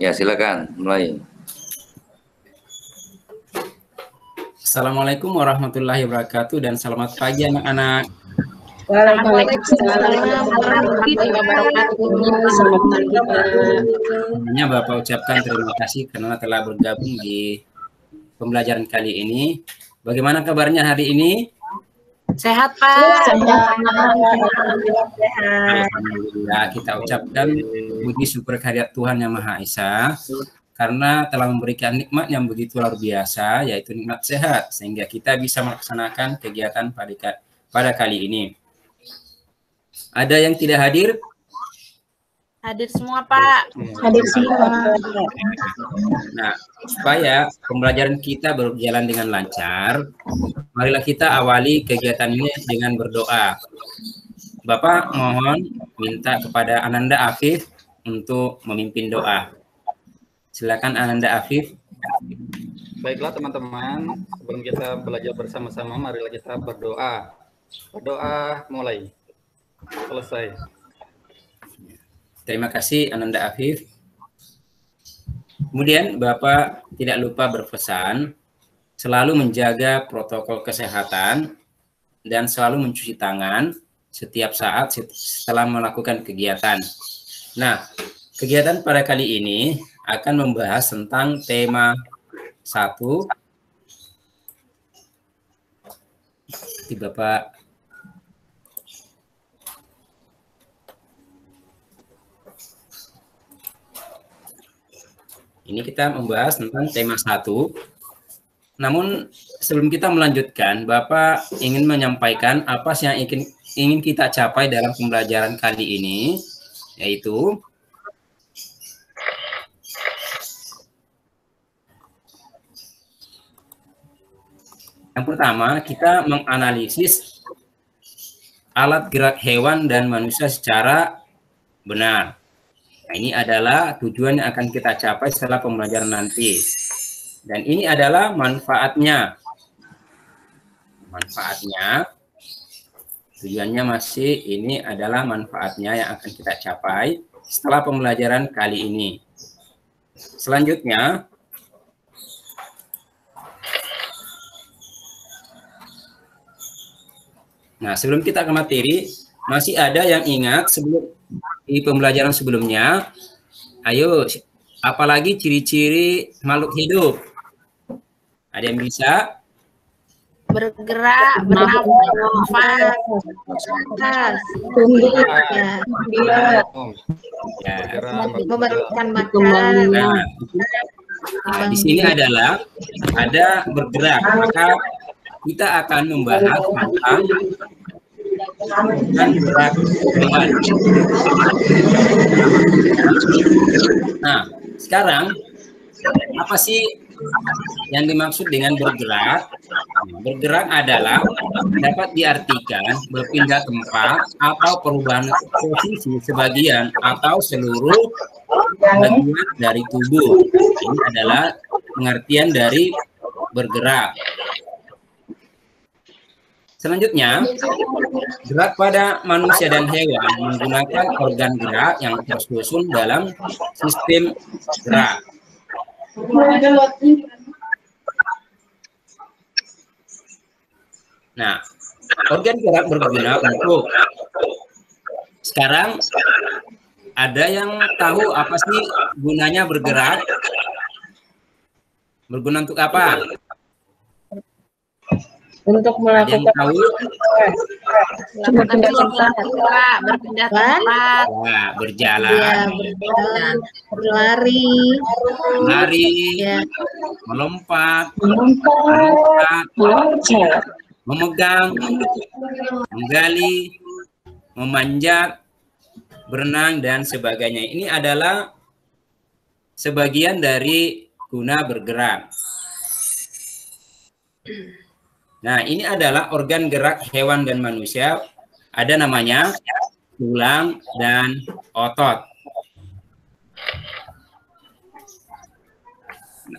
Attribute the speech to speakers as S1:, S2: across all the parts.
S1: Ya, silakan mulai.
S2: Assalamualaikum warahmatullahi wabarakatuh dan selamat pagi anak-anak.
S3: Waalaikumsalam warahmatullahi wabarakatuh. Selamat pagi, Pak.
S2: Semuanya Bapak ucapkan terima kasih karena telah bergabung di pembelajaran kali ini. Bagaimana kabarnya hari ini?
S3: Sehat, Pak.
S4: Sehat.
S2: Alhamdulillah, kita ucapkan puji syukur kehadirat Tuhan Yang Maha Esa karena telah memberikan nikmat yang begitu luar biasa, yaitu nikmat sehat, sehingga kita bisa melaksanakan kegiatan pada kali ini. Ada yang tidak hadir?
S3: Hadir semua, Pak.
S4: Hadir semua.
S2: Nah, supaya pembelajaran kita berjalan dengan lancar, marilah kita awali kegiatan ini dengan berdoa. Bapak mohon minta kepada Ananda Afif untuk memimpin doa. Silakan Ananda Afif.
S5: Baiklah teman-teman, sebelum kita belajar bersama-sama, marilah kita berdoa. Berdoa mulai. Selesai.
S2: Terima kasih Ananda Afif. Kemudian Bapak tidak lupa berpesan selalu menjaga protokol kesehatan dan selalu mencuci tangan setiap saat setelah melakukan kegiatan. Nah, kegiatan pada kali ini akan membahas tentang tema 1. Di Bapak ini kita membahas tentang tema 1. Namun sebelum kita melanjutkan, Bapak ingin menyampaikan apa sih yang ingin kita capai dalam pembelajaran kali ini, yaitu yang pertama, kita menganalisis alat gerak hewan dan manusia secara benar. Nah, ini adalah tujuan yang akan kita capai setelah pembelajaran nanti. Dan ini adalah manfaatnya. Manfaatnya, tujuannya ini adalah manfaatnya yang akan kita capai setelah pembelajaran kali ini. Selanjutnya, nah sebelum kita ke materi, masih ada yang ingat sebelum di pembelajaran sebelumnya, ayo, apalagi ciri-ciri makhluk hidup? Ada yang bisa?
S3: Bergerak, bernafas,
S4: Tumbuh,
S3: memberikan makan.
S2: Nah, di sini adalah ada bergerak, maka kita akan membahas tentang dan gerak hewan. Nah, sekarang apa sih yang dimaksud dengan bergerak? Bergerak adalah dapat diartikan berpindah tempat atau perubahan posisi sebagian atau seluruh bagian dari tubuh. Ini adalah pengertian dari bergerak. Selanjutnya, gerak pada manusia dan hewan menggunakan organ gerak yang tersusun dalam sistem gerak. Nah, organ gerak berguna untuk, sekarang ada yang tahu apa sih gunanya bergerak? Berguna untuk apa?
S4: untuk melakukan
S3: Berpindah tempat.
S2: Nah, berjalan,
S4: berlari,
S2: lari, melompat, memegang, menggali, memanjat, berenang, dan sebagainya. Ini adalah sebagian dari guna bergerak. Nah, ini adalah organ gerak hewan dan manusia. Ada namanya tulang dan otot.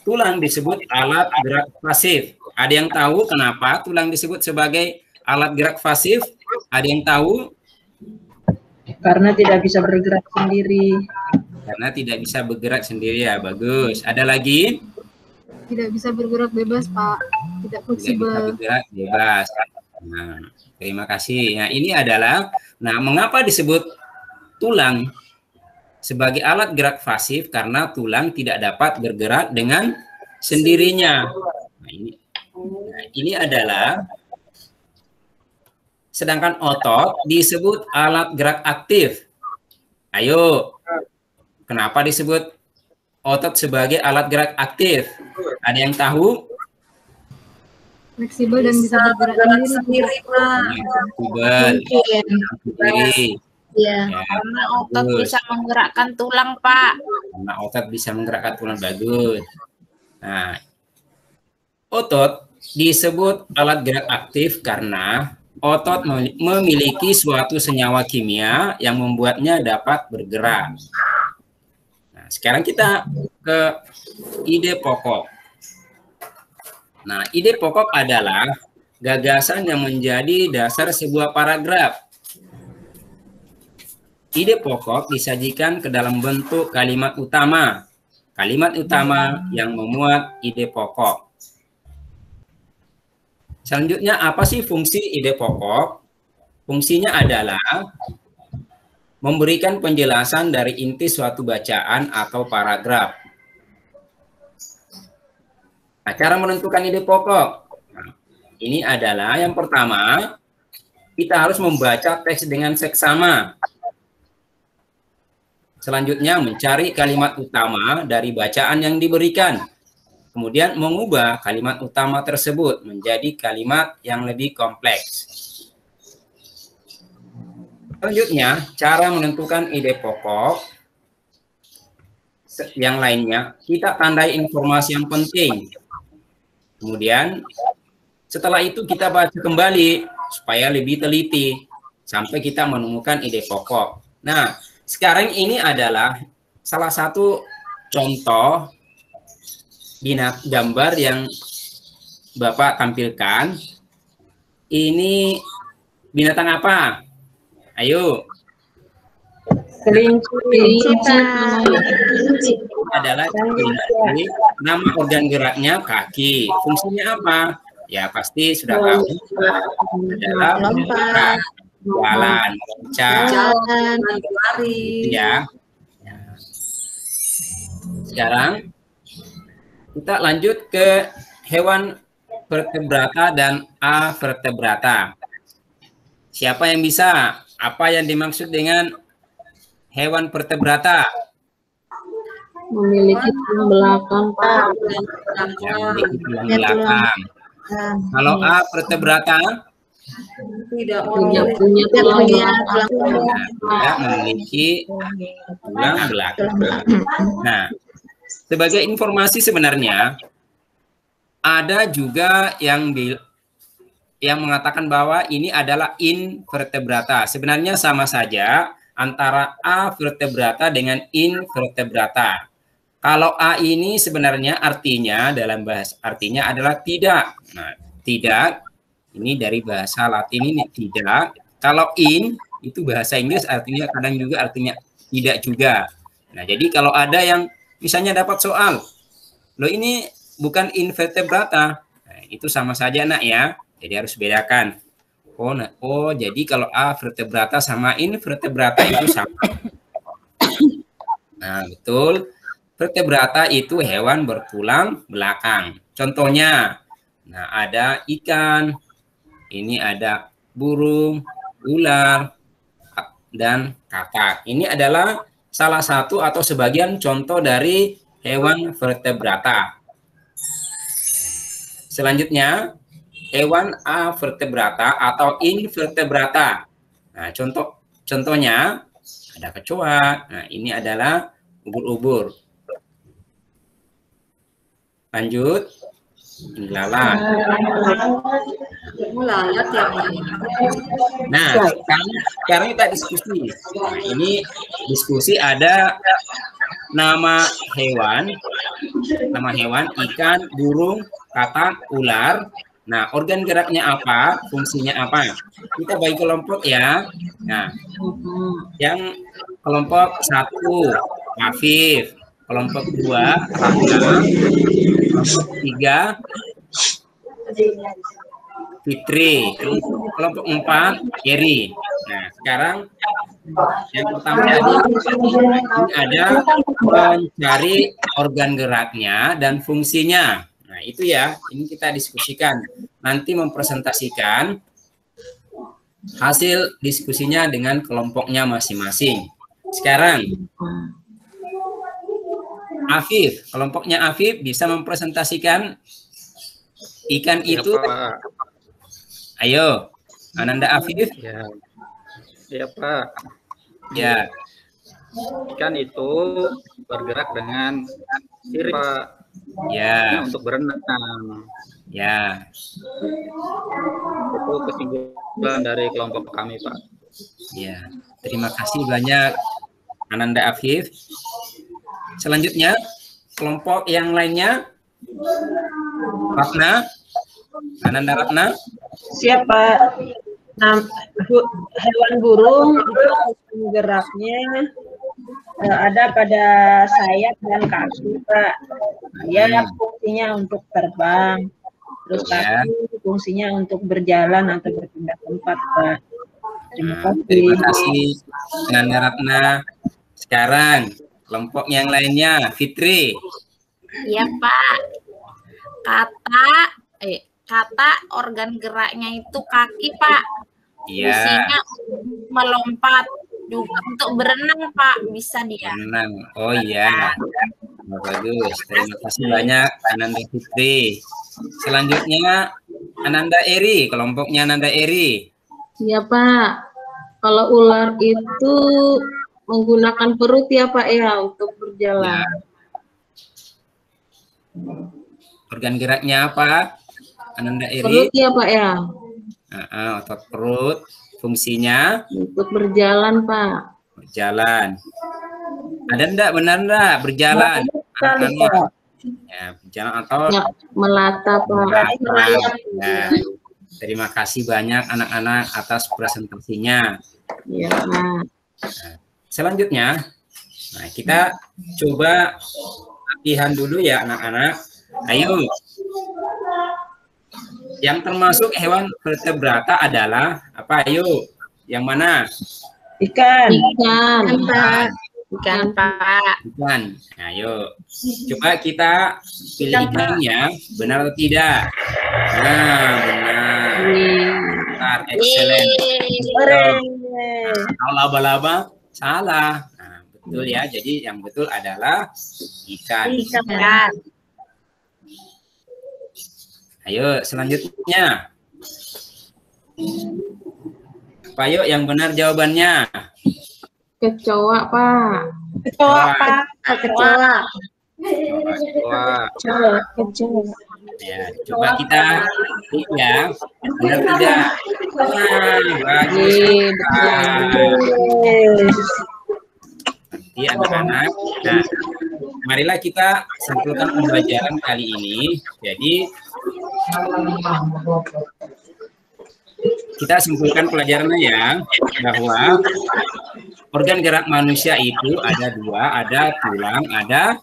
S2: Tulang disebut alat gerak pasif. Ada yang tahu kenapa tulang disebut sebagai alat gerak pasif? Ada yang tahu?
S4: karena tidak bisa bergerak sendiri.
S2: karena tidak bisa bergerak sendiri ya. Bagus. Ada lagi?
S1: Tidak bisa bergerak bebas, Pak. Tidak
S2: Tidak bisa
S1: fleksibel.
S2: bergerak bebas. Nah, terima kasih. Nah, ini adalah, mengapa disebut tulang sebagai alat gerak pasif? Karena tulang tidak dapat bergerak dengan sendirinya. Nah, ini adalah, sedangkan otot disebut alat gerak aktif. Ayo, kenapa disebut otot sebagai alat gerak aktif? Ada yang tahu?
S1: Fleksibel dan bisa bergerak sendiri, Pak.
S2: Fleksibel, sendiri.
S4: Iya.
S2: Ya,
S3: Karena otot
S2: bagus.
S3: bisa menggerakkan tulang, Pak.
S2: Karena otot bisa menggerakkan tulang. Bagus. Nah, otot disebut alat gerak aktif karena otot memiliki suatu senyawa kimia yang membuatnya dapat bergerak. Nah, sekarang kita ke ide pokok. Nah, ide pokok adalah gagasan yang menjadi dasar sebuah paragraf. Ide pokok disajikan ke dalam bentuk kalimat utama. Kalimat utama yang memuat ide pokok. Selanjutnya, apa sih fungsi ide pokok? Fungsinya adalah memberikan penjelasan dari inti suatu bacaan atau paragraf. Nah, cara menentukan ide pokok. Nah, ini adalah yang pertama, kita harus membaca teks dengan seksama. Selanjutnya, mencari kalimat utama dari bacaan yang diberikan. Kemudian mengubah kalimat utama tersebut menjadi kalimat yang lebih kompleks. Selanjutnya, cara menentukan ide pokok. Yang lainnya, kita tandai informasi yang penting. Kemudian, setelah itu kita baca kembali supaya lebih teliti sampai kita menemukan ide pokok. Nah, sekarang ini adalah salah satu contoh gambar yang Bapak tampilkan. Ini binatang apa? Ayo.
S4: Kelinci.
S2: Adalah kelinci. Nama organ geraknya kaki. Fungsinya apa? Ya pasti sudah tahu. Adalah
S4: Lompat.
S2: jalan,
S4: Jalan.
S2: lari. Ya. Sekarang kita lanjut ke hewan vertebrata dan avertebrata. Siapa yang bisa? Apa yang dimaksud dengan hewan vertebrata?
S4: Memiliki tulang belakang, Pak.
S2: Yang memiliki tulang belakang. Kalau avertebrata?
S4: Tidak punya tulang belakang.
S2: Tidak memiliki tulang belakang. Nah, sebagai informasi sebenarnya ada juga yang mengatakan bahwa ini adalah invertebrata. Sebenarnya sama saja antara avertebrata dengan invertebrata. Kalau A ini sebenarnya artinya dalam bahasa artinya adalah tidak. Nah, tidak ini dari bahasa Latin ini tidak. Kalau in itu bahasa Inggris artinya kadang juga artinya tidak juga. Nah, jadi kalau ada yang misalnya dapat soal, lo ini bukan invertebrata, nah, itu sama saja nak ya, jadi harus bedakan. Oh, jadi kalau avertebrata sama invertebrata itu sama. Nah, betul. Vertebrata itu hewan bertulang belakang. Contohnya, nah ada ikan, ini ada burung, ular, dan kakak. Ini adalah salah satu atau sebagian contoh dari hewan vertebrata. Selanjutnya, hewan avertebrata atau invertebrata. Nah, contohnya ada kecoa. Nah, ini adalah ubur-ubur. Lanjut, lalat. Nah, sekarang kita diskusi. Nah, ini diskusi ada nama hewan, ikan, burung, katak, ular. Nah, organ geraknya apa? Fungsinya apa? Kita bagi kelompok ya. Nah, yang kelompok 1 Afif. Kelompok 2, Rahma. Kelompok 3, Fitri. Kelompok 4, Eri. Nah, sekarang yang pertama tadi ini ada mencari organ geraknya dan fungsinya. Nah, itu ya, ini kita diskusikan. Nanti mempresentasikan hasil diskusinya dengan kelompoknya masing-masing. Sekarang Afif, kelompoknya Afif bisa mempresentasikan ikan itu.
S5: Pak.
S2: Ayo, Ananda Afif.
S5: Ya. Iya, Pak.
S2: Ya.
S5: Ikan itu bergerak dengan sirip, Pak.
S2: Ya.
S5: Untuk berenang.
S2: Ya.
S5: Itu kesimpulan dari kelompok kami, Pak.
S2: Ya. Terima kasih banyak Ananda Afif. Selanjutnya, kelompok yang lainnya. Ratna. Ananda Ratna.
S4: Siapa? Hewan burung itu geraknya ada pada sayap dan kaki, Pak. Dia fungsinya untuk terbang. Terus kaki fungsinya untuk berjalan atau berpindah tempat, Pak.
S2: Terima kasih Ananda Ratna. Sekarang kelompok yang lainnya, Fitri.
S6: Iya, Pak. Kata organ geraknya itu kaki, Pak.
S2: Iya.
S6: Fungsinya melompat, juga untuk berenang, Pak. Bisa dia.
S2: Berenang. Oh iya. Bagus. Terima kasih banyak Ananda Fitri. Selanjutnya Ananda Eri, kelompoknya Ananda Eri.
S4: Iya, Pak. Kalau ular itu menggunakan perut ya, Pak, ya, untuk berjalan.
S2: Ya. Organ geraknya apa? Ananda Eri.
S4: Perut ya, Pak, ya.
S2: Otot perut. Fungsinya
S4: Untuk berjalan, Pak.
S2: berjalan. Ada enggak? Benar enggak? Berjalan. Anak-anak. Ya, berjalan atau
S4: Ya, melata, Pak.
S2: ya. Terima kasih banyak anak-anak atas presentasinya.
S4: Iya, Pak.
S2: Selanjutnya, nah kita coba latihan dulu ya anak-anak. Ayo. Yang termasuk hewan vertebrata adalah apa? Ayo. Yang mana?
S4: Ikan.
S6: Ikan, Pak.
S2: Ikan. Ayo. Coba kita pilih ikannya. Benar atau tidak? Nah, benar. Benar. Excellent. Kalau laba-laba salah. Nah, betul ya. Jadi yang betul adalah ikan.
S6: Ikan.
S2: Ayo selanjutnya. Apa yuk yang benar jawabannya?
S4: Kecoa, Pak.
S2: Kecoa, Pak.
S6: Kecoa.
S5: Wah,
S4: Kecoa.
S2: Ya, coba kita lihat ya. Benar tidak? Bagus. Nanti anak-anak. Nah, marilah kita simpulkan pembelajaran kali ini. Jadi kita simpulkan pelajarannya ya, bahwa organ gerak manusia itu ada dua, ada tulang, ada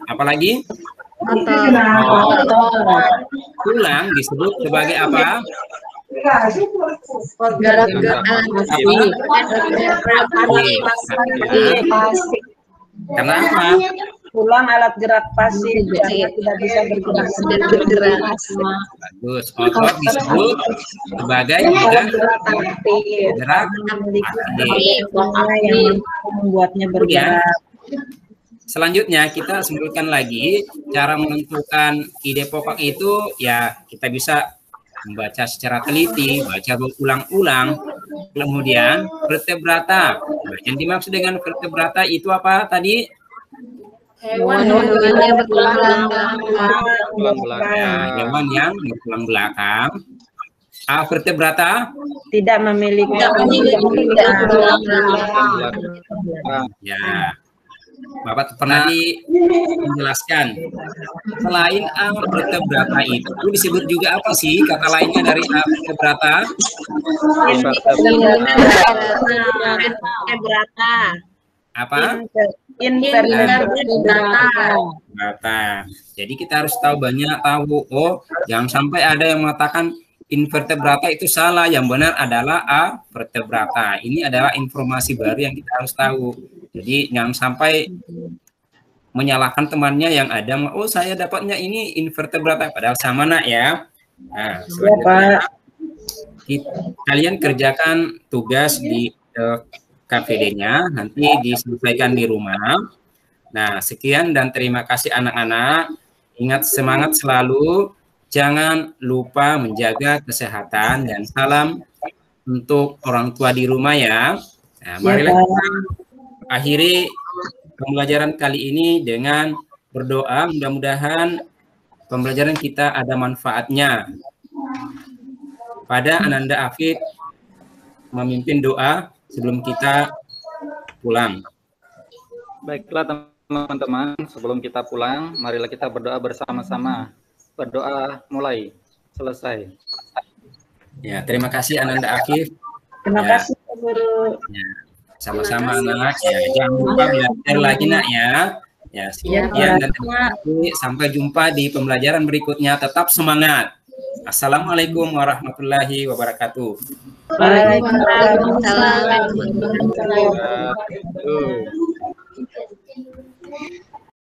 S2: apa lagi? Tulang disebut sebagai apa?
S6: Gerak
S2: Karena apa?
S4: Tulang alat gerak pasif, tidak bisa bergerak.
S2: Bagus. Otot disebut sebagai gerak
S4: yang membuatnya bergerak.
S2: Selanjutnya kita simpulkan lagi cara menentukan ide pokok itu ya kita bisa membaca secara teliti, baca berulang-ulang. Kemudian vertebrata. Nah, yang dimaksud dengan vertebrata itu apa tadi?
S6: Hewan yang bertulang
S5: belakang.
S2: Hewan yang bertulang belakang. Vertebrata
S4: Tidak memiliki
S2: ya. Bapak pernah menjelaskan selain vertebrata itu disebut juga apa sih kata lainnya dari vertebrata?
S6: Vertebrata.
S2: Apa? Vertebrata. Jadi kita harus tahu jangan sampai ada yang mengatakan invertebrata itu salah, yang benar adalah vertebrata. Ini adalah informasi baru yang kita harus tahu. Jadi jangan sampai menyalahkan temannya yang ada, saya dapatnya ini invertebrata, padahal sama nak ya. Nah, selanjutnya kalian kerjakan tugas di KPD-nya, nanti diselesaikan di rumah. Nah, sekian dan terima kasih anak-anak. Ingat semangat selalu, jangan lupa menjaga kesehatan dan salam untuk orang tua di rumah ya. Nah, marilah kita akhiri pembelajaran kali ini dengan berdoa, mudah-mudahan pembelajaran kita ada manfaatnya. Pada Ananda Afid memimpin doa sebelum kita pulang.
S5: Baiklah teman-teman, sebelum kita pulang, marilah kita berdoa bersama-sama. Berdoa mulai, selesai.
S2: Ya, terima kasih Ananda Afid.
S4: Terima kasih Guru.
S2: Ya, sama-sama anak. Ya, jangan lupa belajar lagi nak ya. Ya, sekian dan terima kasih. Sampai jumpa di pembelajaran berikutnya. Tetap semangat. Assalamualaikum warahmatullahi wabarakatuh.
S4: Waalaikumsalam.
S3: Waalaikumsalam.